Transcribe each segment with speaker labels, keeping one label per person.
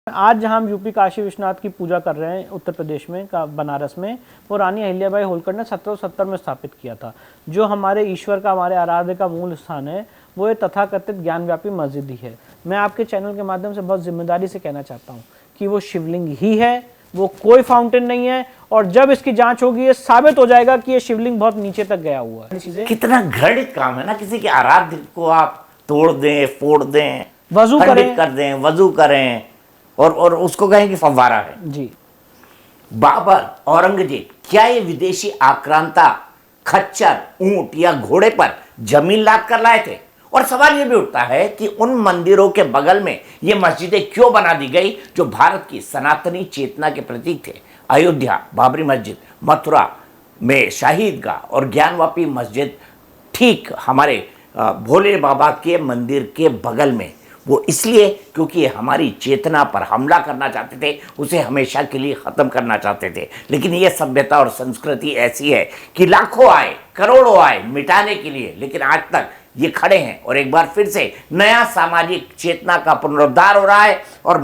Speaker 1: आज जहां हम यूपी काशी विश्वनाथ की पूजा कर रहे हैं उत्तर प्रदेश में का बनारस में, वो रानी अहिल्याबाई होलकर ने 1770 में स्थापित किया था। जो हमारे ईश्वर का, हमारे आराध्य का मूल स्थान है, वो ये तथाकथित ज्ञानव्यापी मस्जिद ही है। मैं आपके चैनल के माध्यम से बहुत जिम्मेदारी से कहना चाहता हूँ कि वो शिवलिंग ही है, वो कोई फाउंटेन नहीं है। और जब इसकी जांच होगी ये साबित हो जाएगा कि ये शिवलिंग बहुत नीचे तक गया हुआ है।
Speaker 2: कितना घृणित काम है ना, किसी के आराध्य को आप तोड़ दें, फोड़ दें,
Speaker 1: वजू करें,
Speaker 2: कर दें, वजू करें और उसको कहें कि फव्वारा है।
Speaker 1: जी।
Speaker 2: बाबर, औरंगजेब, क्या ये विदेशी आक्रांता खच्चर, ऊंट या घोड़े पर जमीन लाद कर लाए थे? और सवाल ये भी उठता है कि उन मंदिरों के बगल में ये मस्जिदें क्यों बना दी गई जो भारत की सनातनी चेतना के प्रतीक थे? अयोध्या बाबरी मस्जिद, मथुरा में शाहीदगाह और ज्ञानवापी मस्जिद ठीक हमारे भोले बाबा के मंदिर के बगल में। वो इसलिए क्योंकि हमारी चेतना पर हमला करना चाहते थे, उसे हमेशा के लिए ख़त्म करना चाहते थे। लेकिन ये सभ्यता और संस्कृति ऐसी है कि लाखों आए, करोड़ों आए मिटाने के लिए, लेकिन आज तक ये खड़े हैं। और एक बार फिर से नया सामाजिक चेतना का पुनरुद्धार हो रहा है। और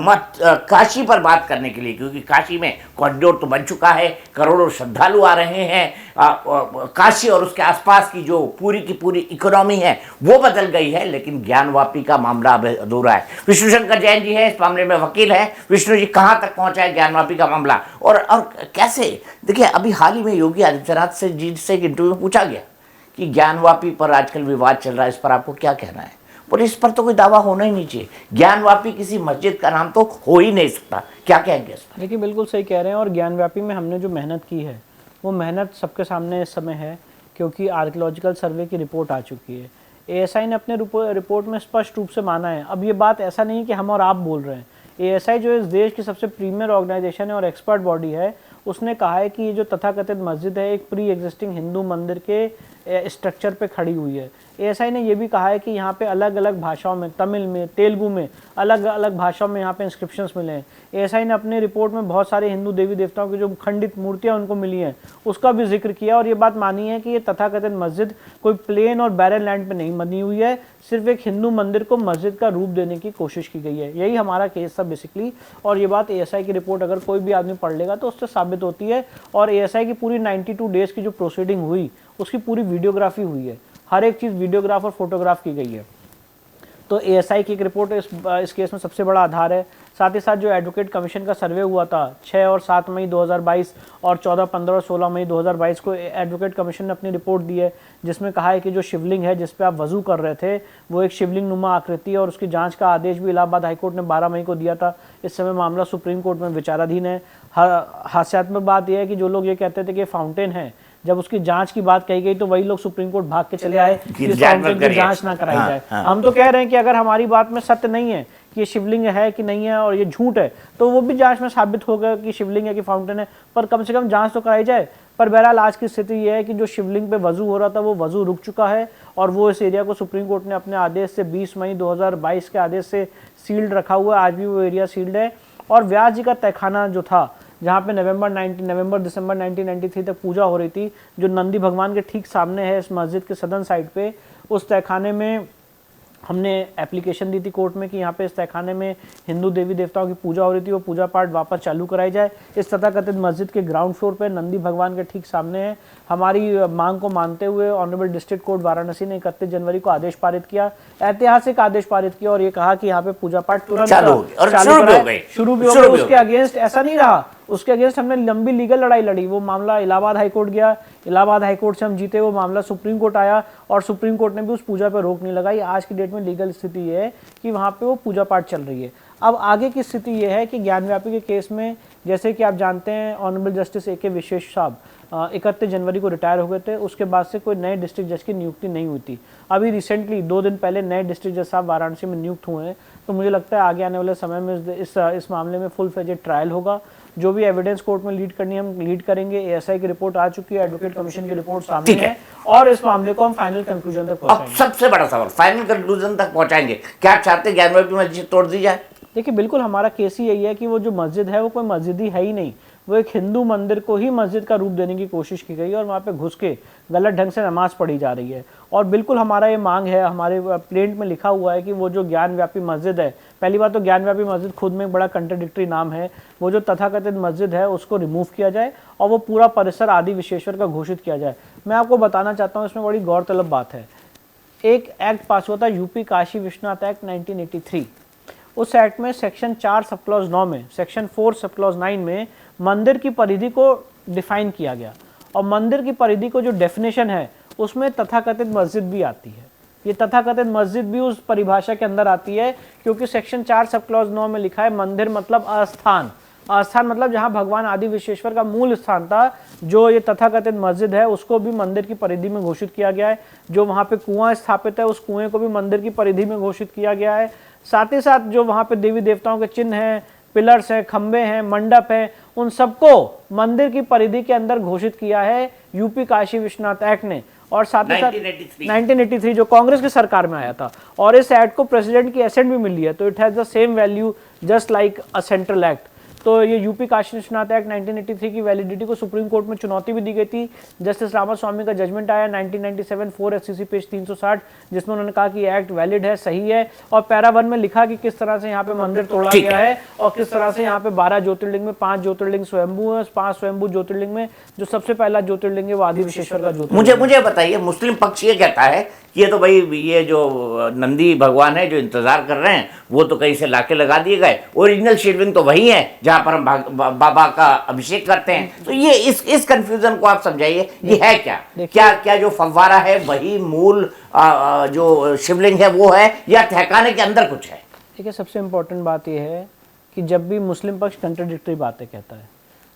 Speaker 2: काशी पर बात करने के लिए, क्योंकि काशी में कॉरिडोर तो बन चुका है, करोड़ों श्रद्धालु आ रहे हैं, काशी और उसके आसपास की जो पूरी की पूरी इकोनॉमी है वो बदल गई है, लेकिन ज्ञानवापी का मामला अब अधूरा है। विष्णु शंकर जैन जी हैं, इस मामले में वकील हैं। विष्णु जी, कहाँ तक पहुँचा है ज्ञानवापी का मामला और कैसे? देखिए, अभी हाल ही में योगी आदित्यनाथ से जी से इंटरव्यू में पूछा गया कि ज्ञानवापी पर आजकल विवाद चल रहा है, इस पर आपको क्या कहना है? बोले इस पर तो कोई दावा होना ही नहीं चाहिए, ज्ञानवापी किसी मस्जिद का नाम तो हो ही नहीं सकता। क्या कहेंगे इस पर?
Speaker 1: देखिए, बिल्कुल सही कह रहे हैं। और ज्ञानव्यापी में हमने जो मेहनत की है वो मेहनत सबके सामने इस समय है, क्योंकि आर्कियोलॉजिकल सर्वे की रिपोर्ट आ चुकी है। एएसआई ने अपने रिपोर्ट में स्पष्ट रूप से माना है। अब ये बात ऐसा नहीं है कि हम और आप बोल रहे हैं। एएसआई जो इस देश की सबसे प्रीमियर ऑर्गेनाइजेशन है और एक्सपर्ट बॉडी है, उसने कहा है कि ये जो तथाकथित मस्जिद है एक प्री एग्जिस्टिंग हिंदू मंदिर के स्ट्रक्चर पे खड़ी हुई है। एएसआई ने ये भी कहा है कि यहाँ पे अलग अलग भाषाओं में, तमिल में, तेलुगु में, अलग अलग भाषाओं में यहाँ पे इंस्क्रिप्शंस मिले हैं। एएसआई ने अपने रिपोर्ट में बहुत सारे हिंदू देवी देवताओं की जो खंडित मूर्तियाँ उनको मिली हैं उसका भी जिक्र किया और ये बात मानी है कि ये तथाकथित मस्जिद कोई प्लेन और बैरन लैंड पर नहीं बनी हुई है, सिर्फ एक हिंदू मंदिर को मस्जिद का रूप देने की कोशिश की गई है। यही हमारा केस था बेसिकली। और ये बात एएसआई की रिपोर्ट अगर कोई भी आदमी पढ़ लेगा तो उससे साबित होती है। और एएसआई की पूरी 92 डेज की जो प्रोसीडिंग हुई उसकी पूरी वीडियोग्राफी हुई है, हर एक चीज़ वीडियोग्राफ और फोटोग्राफ की गई है। तो एएसआई की एक रिपोर्ट इस केस में सबसे बड़ा आधार है। साथ ही साथ जो एडवोकेट कमीशन का सर्वे हुआ था 6 और 7 मई 2022 और 14, 15 और 16 मई 2022 को एडवोकेट कमीशन ने अपनी रिपोर्ट दी है, जिसमें कहा है कि जो शिवलिंग है जिस पे आप वजू कर रहे थे वो एक शिवलिंग नुमा आकृति है। और उसकी जांच का आदेश भी इलाहाबाद हाईकोर्ट ने 12 मई को दिया था। इस समय मामला सुप्रीम कोर्ट में विचाराधीन है। हास्यात्मक बात यह है कि जो लोग ये कहते थे कि फाउंटेन है, जब उसकी जांच की बात कही गई तो वही लोग सुप्रीम कोर्ट भाग के चले आए कि इस फाउंटेन की जांच ना कराई जाए। हम तो कह रहे हैं कि अगर हमारी बात में सत्य नहीं है कि ये शिवलिंग है कि नहीं है और ये झूठ है, तो वो भी जांच में साबित होगा कि शिवलिंग है कि फाउंटेन है, पर कम से कम जांच तो कराई जाए। पर बहरहाल आज की स्थिति ये है कि जो शिवलिंग पे वजू हो रहा था वो वजू रुक चुका है और वो इस एरिया को सुप्रीम कोर्ट ने अपने आदेश से 20 मई 2022 के आदेश से सील्ड रखा हुआ है। आज भी वो एरिया सील्ड है। और व्यास जी का तहखाना जो था, जहाँ पे नवंबर दिसंबर 1993 तक पूजा हो रही थी, जो नंदी भगवान के ठीक सामने है इस मस्जिद के सदन साइड पे, उस तहखाने में हमने एप्लीकेशन दी थी कोर्ट में कि यहाँ पे इस तहखाने में हिंदू देवी देवताओं की पूजा हो रही थी, वो पूजा पाठ वापस चालू कराई जाए। इस तथाकथित मस्जिद के ग्राउंड फ्लोर पे नंदी भगवान के ठीक सामने है। हमारी मांग को मानते हुए ऑनरेबल डिस्ट्रिक्ट कोर्ट वाराणसी ने 31 जनवरी को आदेश पारित किया, ऐतिहासिक आदेश पारित किया और ये कहा कि यहाँ पे पूजा पाठ तुरंत शुरू भी हो गए। उसके अगेंस्ट ऐसा नहीं रहा, उसके अगेंस्ट हमने लंबी लीगल लड़ाई लड़ी। वो मामला इलाहाबाद हाईकोर्ट गया, इलाहाबाद हाईकोर्ट से हम जीते, वो मामला सुप्रीम कोर्ट आया और सुप्रीम कोर्ट ने भी उस पूजा पर रोक नहीं लगाई। आज की डेट में लीगल स्थिति ये है कि वहाँ पे वो पूजा पाठ चल रही है। अब आगे की स्थिति ये है कि ज्ञानव्यापी के केस में, जैसे कि आप जानते हैं, ऑनरेबल जस्टिस ए के विशेष साहब 31 जनवरी को रिटायर हो गए थे। उसके बाद से कोई नए डिस्ट्रिक्ट जज की नियुक्ति नहीं हुई थी। अभी रिसेंटली 2 दिन पहले नए डिस्ट्रिक्ट जज साहब वाराणसी में नियुक्त हुए हैं। तो मुझे लगता है आगे आने वाले समय में इस मामले में फुल फ्लेजेड ट्रायल होगा। जो भी एविडेंस कोर्ट में लीड करनी है हम लीड करेंगे। एएसआई की रिपोर्ट आ चुकी है, एडवोकेट कमीशन की रिपोर्ट सामने है और इस मामले को हम फाइनल कंक्लूजन तक पहुंचाएंगे।
Speaker 2: अब सबसे बड़ा सवाल, फाइनल कंक्लूजन तक पहुंचाएंगे, क्या चाहते हैं ज्ञानव्यापी मस्जिद तोड़ दी जाए?
Speaker 1: देखिए, बिल्कुल हमारा केस ही यही है कि वो जो मस्जिद है वो कोई मस्जिद ही है ही नहीं, वो एक हिंदू मंदिर को ही मस्जिद का रूप देने की कोशिश की गई है और वहाँ पे घुस के गलत ढंग से नमाज पढ़ी जा रही है। और बिल्कुल हमारा ये मांग है, हमारे प्लेंट में लिखा हुआ है कि वो जो ज्ञान व्यापी मस्जिद है, पहली बात तो ज्ञान व्यापी मस्जिद खुद में एक बड़ा कंट्राडिक्टरी नाम है, वो जो तथाकथित मस्जिद है उसको रिमूव किया जाए और वो पूरा परिसर आदि विश्वेश्वर का घोषित किया जाए। मैं आपको बताना चाहता हूँ, इसमें बड़ी गौरतलब बात है, एक एक्ट पास हुआ था यूपी काशी विश्वनाथ एक्ट 1983। उस एक्ट में सेक्शन 4 सब क्लॉज 9 में, सेक्शन 4 सब क्लॉज 9 में मंदिर की परिधि को डिफाइन किया गया और मंदिर की परिधि को जो डेफिनेशन है उसमें तथाकथित मस्जिद भी आती है। ये तथाकथित मस्जिद भी उस परिभाषा के अंदर आती है क्योंकि सेक्शन 4 सब क्लॉज 9 में लिखा है मंदिर मतलब अस्थान, अस्थान मतलब जहां भगवान आदि विश्वेश्वर का मूल स्थान था। जो ये तथाकथित मस्जिद है उसको भी मंदिर की परिधि में घोषित किया गया है। जो वहां पे कुआं स्थापित है उस कुएं को भी मंदिर की परिधि में घोषित किया गया है। साथ ही साथ जो वहां पे देवी देवताओं के चिन्ह हैं, पिलर्स हैं, खंबे हैं, मंडप हैं, उन सबको मंदिर की परिधि के अंदर घोषित किया है यूपी काशी विश्वनाथ एक्ट ने। और साथ ही साथ 1983 जो कांग्रेस की सरकार में आया था, और इस एक्ट को प्रेसिडेंट की एसेंट भी मिली है, तो it has the same value just like a central act. तो ये यूपी काशी विश्वनाथ एक्ट 1983 की वैलिडिटी को सुप्रीम कोर्ट में चुनौती भी दी गई थी। जस्टिस रामास्वामी का जजमेंट आया 1997 4 SCC पेज 360, जिसमें उन्होंने कहा कि एक्ट वैलिड है, सही है, और पैरा 1 में लिखा कि किस तरह से यहाँ पे मंदिर तोड़ा गया है और किस तरह से यहाँ पे 12 ज्योतिर्लिंग में 5 ज्योतिर्लिंग स्वयंभू है, 5 स्वयंभू ज्योतिर्लिंग में जो सबसे पहला ज्योतिर्लिंग है वो आदि विश्वेश्वर का ज्योतिर्लिंग।
Speaker 2: मुझे बताइए, मुस्लिम पक्ष ये कहता है कि ये तो भाई ये जो नंदी भगवान है जो इंतजार कर रहे हैं वो तो कहीं से लाके लगा दिए गए, ओरिजिनल शिवलिंग तो वही है जहां पर हम बाबा का अभिषेक करते हैं। तो ये इस कंफ्यूजन को आप समझाइए, ये है क्या जो फव्वारा है वही मूल जो शिवलिंग है वो है, या ठहकाने के अंदर कुछ है?
Speaker 1: देखिए, सबसे इम्पोर्टेंट बात यह है कि जब भी मुस्लिम पक्ष कंट्राडिक्टरी बातें कहता है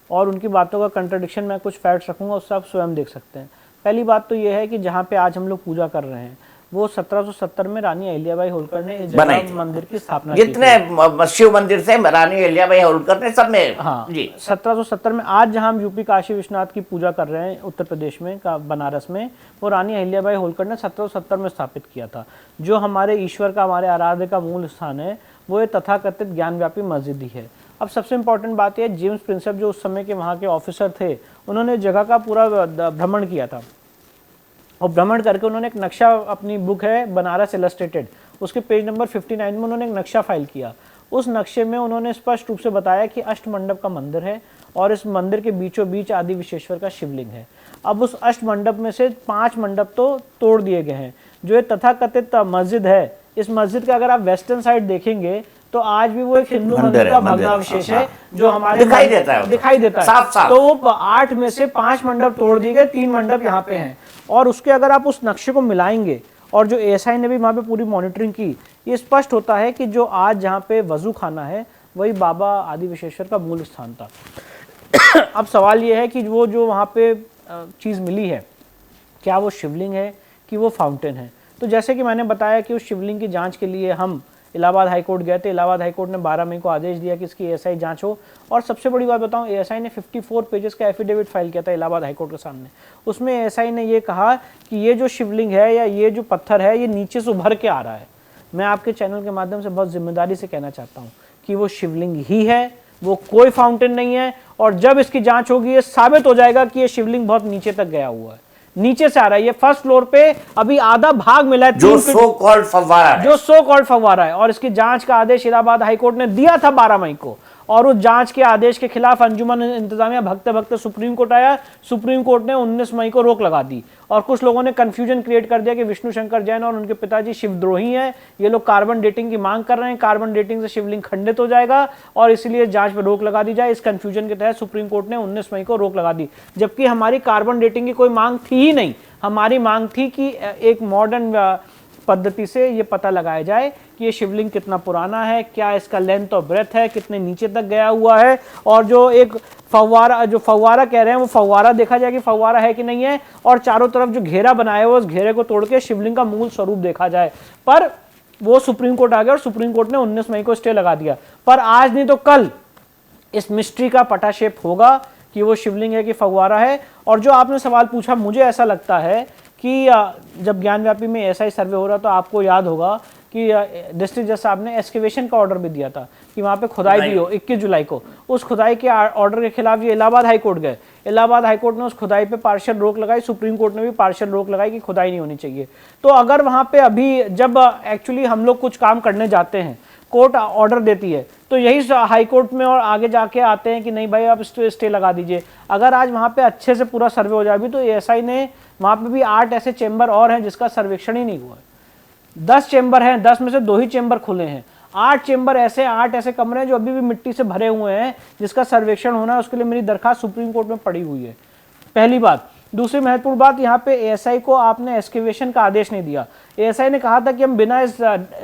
Speaker 1: और उनकी बातों का कंट्राडिक्शन मैं कुछ फैक्ट्स रखूंगा, उससे आप स्वयं देख सकते हैं। पहली बात तो यह है कि जहाँ पे आज हम लोग पूजा कर रहे हैं वो 1770 में रानी अहिल्याबाई होलकर ने इस जगह मंदिर की स्थापना की।
Speaker 2: जितने शिव मंदिर से रानी अहिल्याबाई होलकर ने सब में,
Speaker 1: हाँ जी, 1770 में। आज जहाँ हम यूपी काशी विश्वनाथ की पूजा कर रहे हैं उत्तर प्रदेश में का बनारस में, वो रानी अहिल्याबाई होलकर ने 1770 में स्थापित किया था। जो हमारे ईश्वर का, हमारे आराध्य का मूल स्थान है वो ये तथाकथित ज्ञानव्यापी मस्जिद ही है। अब सबसे इंपॉर्टेंट बात यह, जेम्स प्रिंसेप जो उस समय के वहाँ के ऑफिसर थे, उन्होंने जगह का पूरा भ्रमण किया था और भ्रमण करके उन्होंने एक नक्शा, अपनी बुक है बनारस इलस्ट्रेटेड, उसके पेज नंबर 59 में उन्होंने एक नक्शा फाइल किया। उस नक्शे में उन्होंने स्पष्ट रूप से बताया कि अष्टमंडप का मंदिर है और इस मंदिर के बीचों बीच आदि विश्वेश्वर का शिवलिंग है। अब उस अष्टमंडप में से 5 मंडप तो तोड़ दिए गए हैं। जो ये तथाकथित मस्जिद है, इस मस्जिद का अगर आप वेस्टर्न साइड देखेंगे तो आज भी वो एक हिंदू मंदिर का भग्नावशेष है जो हमारे दिखाई देता है
Speaker 2: साफ साफ।
Speaker 1: तो वो 8 में से 5 मंडप तोड़ दिए गए, 3 मंडप यहाँ पे हैं। और उसके अगर आप उस नक्शे को मिलाएंगे और जो ASI ने भी वहाँ पे पूरी मॉनिटरिंग की, ये स्पष्ट होता है कि जो आज जहाँ पे वजू खाना है वही बाबा आदि विश्वेश्वर का मूल स्थान था। अब सवाल ये है कि वो जो वहाँ पे चीज़ मिली है, क्या वो शिवलिंग है कि वो फाउंटेन है? तो जैसे कि मैंने बताया कि उस शिवलिंग की जांच के लिए हम इलाहाबाद हाईकोर्ट गए थे। इलाहाबाद हाईकोर्ट ने 12 मई को आदेश दिया कि इसकी ASI जांच हो। और सबसे बड़ी बात बताऊं, ASI ने 54 पेजेस का एफिडेविट फाइल किया था इलाहाबाद हाईकोर्ट के सामने। उसमें ASI ने ये कहा कि ये जो शिवलिंग है या ये जो पत्थर है ये नीचे से उभर के आ रहा है। मैं आपके चैनल के माध्यम से बहुत जिम्मेदारी से कहना चाहता हूँ कि वो शिवलिंग ही है, वो कोई फाउंटेन नहीं है। और जब इसकी जांच होगी ये साबित हो जाएगा कि ये शिवलिंग बहुत नीचे तक गया हुआ है, नीचे से आ रहा है। ये फर्स्ट फ्लोर पे अभी आधा भाग मिला है,
Speaker 2: जो सो कॉल्ड
Speaker 1: फव्वारा है। और इसकी जांच का आदेश इलाहाबाद हाईकोर्ट ने दिया था 12 मई को, और उस जांच के आदेश के खिलाफ अंजुमन इंतजामिया भगते भगते सुप्रीम कोर्ट आया। सुप्रीम कोर्ट ने 19 मई को रोक लगा दी और कुछ लोगों ने कंफ्यूजन क्रिएट कर दिया कि विष्णु शंकर जैन और उनके पिताजी शिवद्रोही हैं, ये लोग कार्बन डेटिंग की मांग कर रहे हैं, कार्बन डेटिंग से शिवलिंग खंडित हो जाएगा और इसलिए जांच पर रोक लगा दी जाए। इस कंफ्यूजन के तहत सुप्रीम कोर्ट ने 19 मई को रोक लगा दी, जबकि हमारी कार्बन डेटिंग की कोई मांग थी ही नहीं। हमारी मांग थी कि एक मॉडर्न पद्धति से ये पता लगाया जाए कि ये शिवलिंग कितना पुराना है, क्या इसका लेंथ और ब्रेथ है, कितने नीचे तक गया हुआ है, और जो एक फव्वारा, जो फव्वारा कह रहे हैं वो फव्वारा देखा जाए कि फव्वारा है कि नहीं है, और चारों तरफ जो घेरा बनाया हुआ उस घेरे को तोड़ के शिवलिंग का मूल स्वरूप देखा जाए। पर वो सुप्रीम कोर्ट आ गया और सुप्रीम कोर्ट ने 19 मई को स्टे लगा दिया। पर आज नहीं तो कल इस मिस्ट्री का पटाक्षेप होगा कि वो शिवलिंग है कि फव्वारा है। और जो आपने सवाल पूछा, मुझे ऐसा लगता है कि जब ज्ञानव्यापी में ASI सर्वे हो रहा तो आपको याद होगा कि डिस्ट्रिक्ट जज साहब ने एक्सकेवेशन का ऑर्डर भी दिया था कि वहाँ पे खुदाई भी हो 21 जुलाई को। उस खुदाई के ऑर्डर के खिलाफ ये इलाहाबाद हाई कोर्ट गए। इलाहाबाद हाई कोर्ट ने उस खुदाई पे पार्शियल रोक लगाई, सुप्रीम कोर्ट ने भी पार्शियल रोक लगाई कि खुदाई नहीं होनी चाहिए। तो अगर वहाँ पे अभी जब एक्चुअली हम लोग कुछ काम करने जाते हैं, कोर्ट ऑर्डर देती है, तो यही हाई कोर्ट में और आगे जाके आते हैं कि नहीं भाई आप स्टे लगा दीजिए। अगर आज वहाँ पे अच्छे से पूरा सर्वे हो जाए, अभी तो एएसआई ने वहाँ पे भी 8 ऐसे चेंबर और हैं जिसका सर्वेक्षण ही नहीं हुआ है। 10 चेंबर हैं, 10 में से 2 ही चेंबर खुले हैं। 8 चेंबर ऐसे 8 ऐसे कमरे हैं जो अभी भी मिट्टी से भरे हुए हैं, जिसका सर्वेक्षण होना है। उसके लिए मेरी दरखास्त सुप्रीम कोर्ट में पड़ी हुई है। पहली बात। दूसरी महत्वपूर्ण बात, यहाँ पे एएसआई को आपने एक्सकेवेशन का आदेश नहीं दिया। एएसआई ने कहा था कि हम बिना इस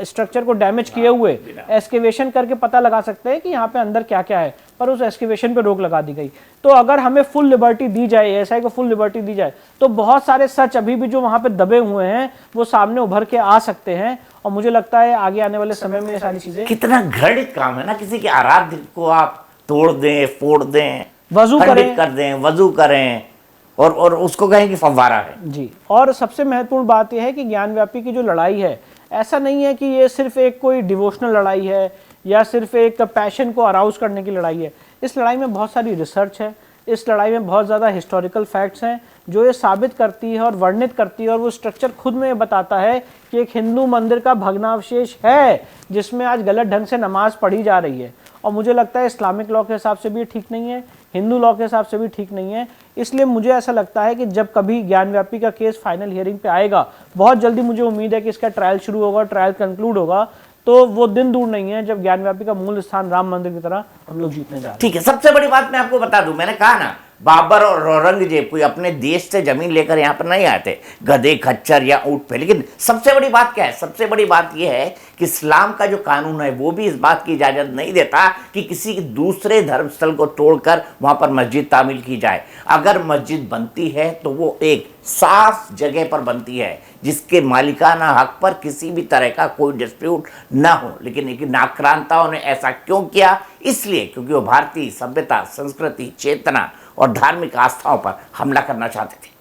Speaker 1: स्ट्रक्चर को डैमेज किए हुए एक्सकेवेशन करके पता लगा सकते हैं कि यहाँ पे अंदर क्या क्या है, पर उस एक्सकेवेशन पे रोक लगा दी गई। तो अगर हमें फुल लिबर्टी दी जाए, एएसआई को फुल लिबर्टी दी जाए, तो बहुत सारे सच अभी भी जो वहाँ पे दबे हुए हैं वो सामने उभर के आ सकते हैं। और मुझे लगता है आगे आने वाले समय में ये सारी चीजें।
Speaker 2: कितना घृणित काम है ना, किसी के आराध्य को आप तोड़ दें, फोड़ दें,
Speaker 1: वजू करें,
Speaker 2: कर दें, वजू करें और उसको कहें कि फव्वारा है।
Speaker 1: जी। और सबसे महत्वपूर्ण बात यह है कि ज्ञानव्यापी की जो लड़ाई है, ऐसा नहीं है कि ये सिर्फ एक कोई डिवोशनल लड़ाई है या सिर्फ एक पैशन को अराउज करने की लड़ाई है। इस लड़ाई में बहुत सारी रिसर्च है, इस लड़ाई में बहुत ज़्यादा हिस्टोरिकल फैक्ट्स हैं जो ये साबित करती है और वर्णित करती है। और वो स्ट्रक्चर खुद में ये बताता है कि एक हिंदू मंदिर का भग्नावशेष है जिसमें आज गलत ढंग से नमाज पढ़ी जा रही है। और मुझे लगता है इस्लामिक लॉ के हिसाब से भी ठीक नहीं है, हिंदू लॉ के हिसाब से भी ठीक नहीं है। इसलिए मुझे ऐसा लगता है कि जब कभी ज्ञानव्यापी का केस फाइनल हियरिंग पे आएगा, बहुत जल्दी मुझे उम्मीद है कि इसका ट्रायल शुरू होगा, ट्रायल कंक्लूड होगा, तो वो दिन दूर नहीं है जब ज्ञानव्यापी का मूल स्थान राम मंदिर की तरह हम लोग जीतने जा रहे हैं।
Speaker 2: ठीक है, सबसे बड़ी बात मैं आपको बता दूं, मैंने कहा ना, बाबर और औरंगजेब कोई अपने देश से जमीन लेकर यहां पर नहीं आते गधे, खच्चर या ऊंट पे। लेकिन सबसे बड़ी बात क्या है? सबसे बड़ी बात यह है कि इस्लाम का जो कानून है वो भी इस बात की इजाजत नहीं देता कि किसी दूसरे धर्मस्थल को तोड़कर वहां पर मस्जिद तामील की जाए। अगर मस्जिद बनती है तो वो एक साफ जगह पर बनती है जिसके मालिकाना हक पर किसी भी तरह का कोई डिस्प्यूट ना हो। लेकिन आक्रांताओं ने ऐसा क्यों किया? इसलिए क्योंकि वो भारतीय सभ्यता, संस्कृति, चेतना और धार्मिक आस्थाओं पर हमला करना चाहते थे।